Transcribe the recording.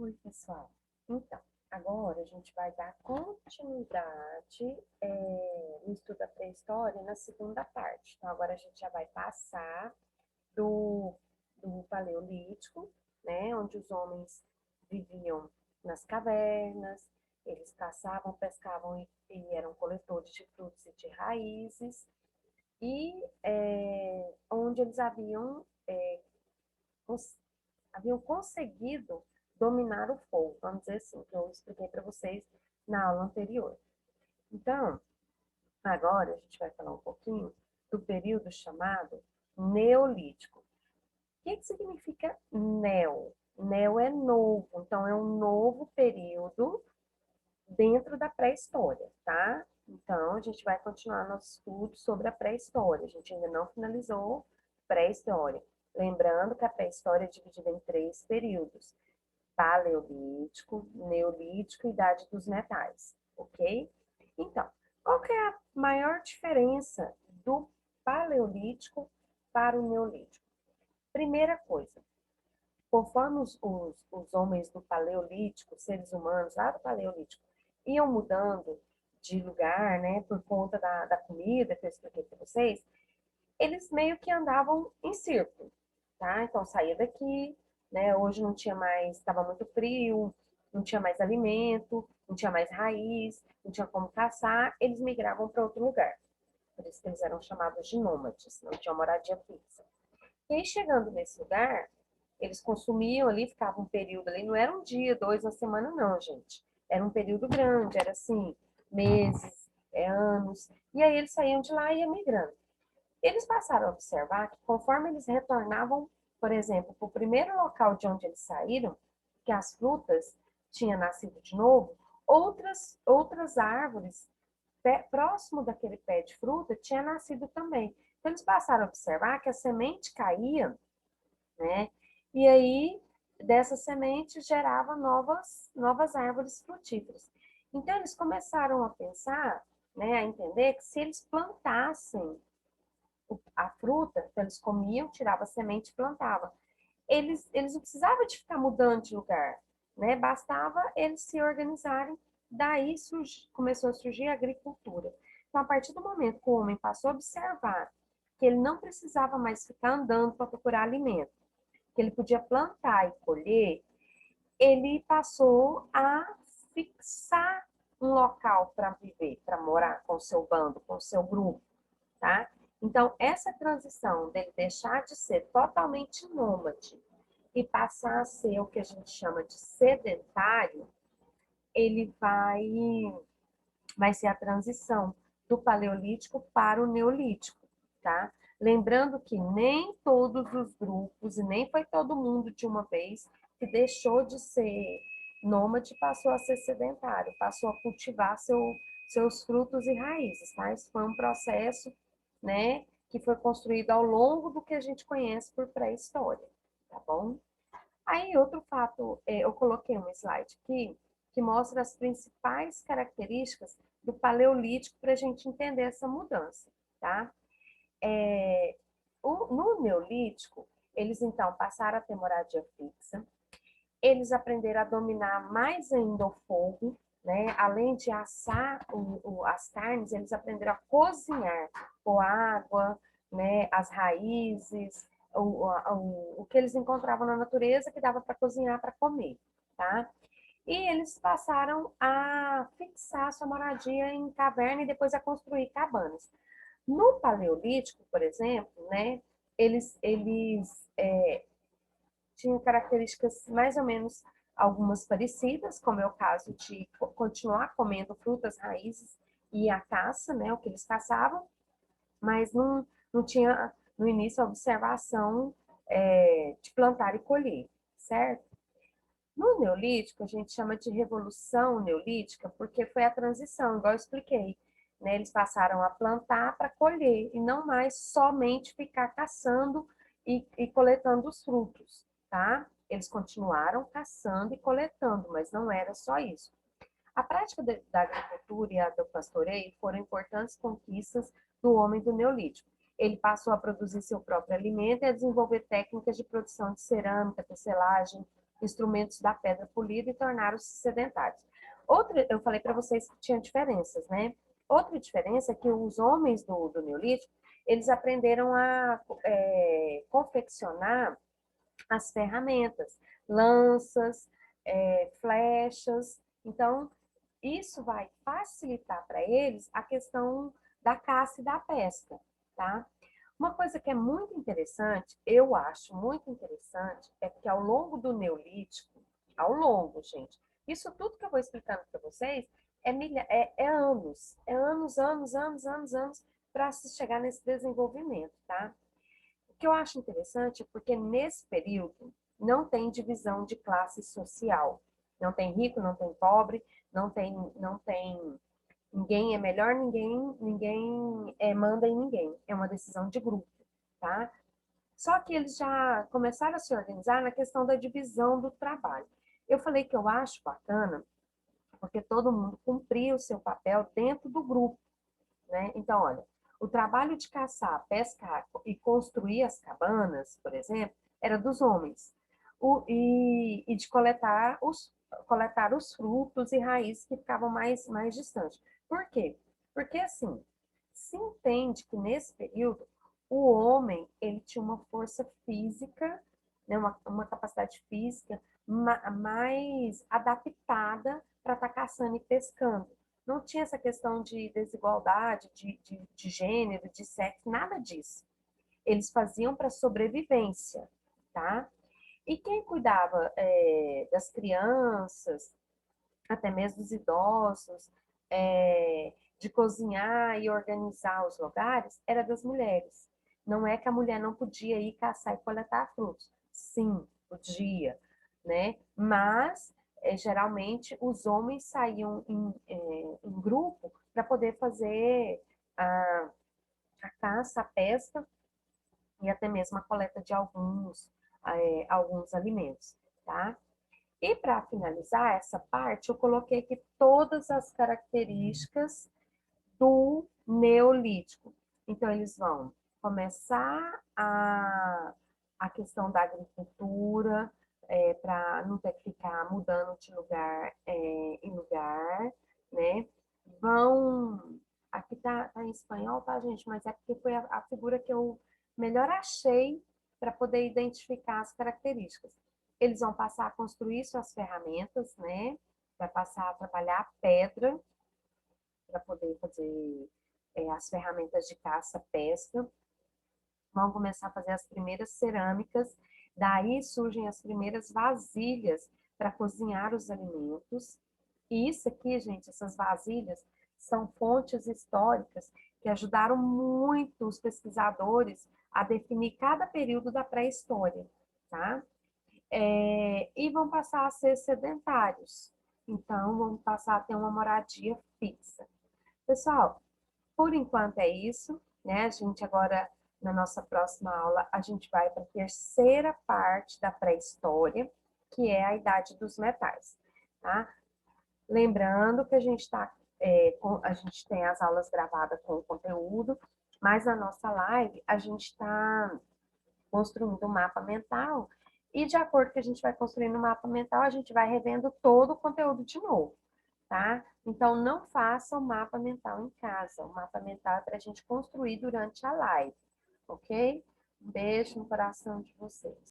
Oi, pessoal. Então, agora a gente vai dar continuidade no estudo da pré-história na segunda parte. Então, agora a gente já vai passar do, do Paleolítico, né, onde os homens viviam nas cavernas, eles caçavam, pescavam e eram coletores de frutos e de raízes, e onde eles haviam conseguido dominar o fogo, vamos dizer assim, que eu expliquei para vocês na aula anterior. Então, agora a gente vai falar um pouquinho do período chamado Neolítico. O que significa neo? Neo é novo, então é um novo período dentro da pré-história, tá? Então, a gente vai continuar nosso estudo sobre a pré-história. A gente ainda não finalizou pré-história. Lembrando que a pré-história é dividida em 3 períodos: Paleolítico, Neolítico e Idade dos Metais, ok? Então, qual que é a maior diferença do Paleolítico para o Neolítico? Primeira coisa, conforme os homens do Paleolítico, seres humanos lá do Paleolítico, iam mudando de lugar, né, por conta da comida que eu expliquei para vocês, eles meio que andavam em círculo, tá? Então saía daqui, né? Hoje não tinha mais, estava muito frio, não tinha mais alimento, não tinha mais raiz, não tinha como caçar, eles migravam para outro lugar. Por isso que eles eram chamados de nômades, não tinham moradia fixa. E aí, chegando nesse lugar, eles consumiam ali, ficavam um período ali, não era um dia, dois, uma semana, não, gente. Era um período grande, era assim, meses, anos. E aí eles saíam de lá e iam migrando. Eles passaram a observar que conforme eles retornavam, por exemplo, para o primeiro local de onde eles saíram, que as frutas tinham nascido de novo, outras árvores próximo daquele pé de fruta tinha nascido também. Então, eles passaram a observar que a semente caía, né? E aí, dessa semente gerava novas árvores frutíferas. Então, eles começaram a pensar, né, a entender que se eles plantassem a fruta, então eles comiam, tiravam a semente e plantavam. Eles não precisavam de ficar mudando de lugar, né? Bastava eles se organizarem, daí começou a surgir a agricultura. Então, a partir do momento que o homem passou a observar que ele não precisava mais ficar andando para procurar alimento, que ele podia plantar e colher, ele passou a fixar um local para viver, para morar com o seu bando, com o seu grupo, tá? Então, essa transição dele deixar de ser totalmente nômade e passar a ser o que a gente chama de sedentário, ele vai ser a transição do paleolítico para o neolítico, tá? Lembrando que nem todos os grupos e nem foi todo mundo de uma vez que deixou de ser nômade e passou a ser sedentário, passou a cultivar seus frutos e raízes, tá? Isso foi um processo, né, que foi construído ao longo do que a gente conhece por pré-história, tá bom? Aí, outro fato, eu coloquei um slide aqui que mostra as principais características do Paleolítico para a gente entender essa mudança, tá? No Neolítico, eles então passaram a ter moradia fixa, eles aprenderam a dominar mais ainda o fogo, né? Além de assar as carnes, eles aprenderam a cozinhar com água, né? As raízes, o que eles encontravam na natureza que dava para cozinhar, para comer, tá? E eles passaram a fixar sua moradia em caverna e depois a construir cabanas. No Paleolítico, por exemplo, né? Eles tinham características mais ou menos algumas parecidas, como é o caso de continuar comendo frutas, raízes e a caça, né, o que eles caçavam, mas não tinha no início a observação de plantar e colher, certo? No Neolítico, a gente chama de Revolução Neolítica, porque foi a transição, igual eu expliquei. Né? Eles passaram a plantar para colher, e não mais somente ficar caçando e coletando os frutos, tá? Eles continuaram caçando e coletando, mas não era só isso. A prática da agricultura e a do pastoreio foram importantes conquistas do homem do Neolítico. Ele passou a produzir seu próprio alimento e a desenvolver técnicas de produção de cerâmica, tecelagem, instrumentos da pedra polida e tornaram-se sedentários. Outra, eu falei para vocês que tinha diferenças, né? Outra diferença é que os homens do Neolítico, eles aprenderam a confeccionar as ferramentas, lanças, flechas. Então, isso vai facilitar para eles a questão da caça e da pesca, tá? Uma coisa que é muito interessante, eu acho muito interessante, é que ao longo do Neolítico, ao longo, gente, isso tudo que eu vou explicando para vocês anos para se chegar nesse desenvolvimento, tá? O que eu acho interessante é porque nesse período não tem divisão de classe social. Não tem rico, não tem pobre, não tem ninguém é melhor, ninguém manda em ninguém. É uma decisão de grupo, tá? Só que eles já começaram a se organizar na questão da divisão do trabalho. Eu falei que eu acho bacana, porque todo mundo cumpria o seu papel dentro do grupo, né? Então, olha, o trabalho de caçar, pescar e construir as cabanas, por exemplo, era dos homens. E de coletar os frutos e raízes que ficavam mais distantes. Por quê? Porque, assim, se entende que nesse período o homem ele tinha uma força física, né, uma capacidade física mais adaptada para estar caçando e pescando. Não tinha essa questão de desigualdade, de gênero, de sexo, nada disso. Eles faziam para sobrevivência, tá? E quem cuidava das crianças, até mesmo dos idosos, de cozinhar e organizar os lugares, era das mulheres. Não é que a mulher não podia ir caçar e coletar frutos. Sim, podia, né? Mas, geralmente, os homens saíam em grupo para poder fazer a, a caça, a pesca e até mesmo a coleta de alguns alimentos, tá? E para finalizar essa parte, eu coloquei aqui todas as características do Neolítico. Então, eles vão começar a questão da agricultura, para não ter que ficar mudando de lugar em lugar, né? Vão. Aqui tá em espanhol, tá, gente? Mas é porque foi a figura que eu melhor achei para poder identificar as características. Eles vão passar a construir suas ferramentas, né? Vai passar a trabalhar a pedra para poder fazer as ferramentas de caça, pesca. Vão começar a fazer as primeiras cerâmicas, daí surgem as primeiras vasilhas para cozinhar os alimentos. E isso aqui, gente, essas vasilhas são fontes históricas que ajudaram muito os pesquisadores a definir cada período da pré-história, tá? E vão passar a ser sedentários. Então, vão passar a ter uma moradia fixa. Pessoal, por enquanto é isso, né? A gente agora, na nossa próxima aula, a gente vai para a terceira parte da pré-história, que é a idade dos metais, tá? Lembrando que a gente a gente tem as aulas gravadas com o conteúdo, mas na nossa live a gente está construindo um mapa mental e de acordo que a gente vai construindo o mapa mental, a gente vai revendo todo o conteúdo de novo, tá? Então, não faça o mapa mental em casa. O mapa mental é para a gente construir durante a live, ok? Um beijo no coração de vocês.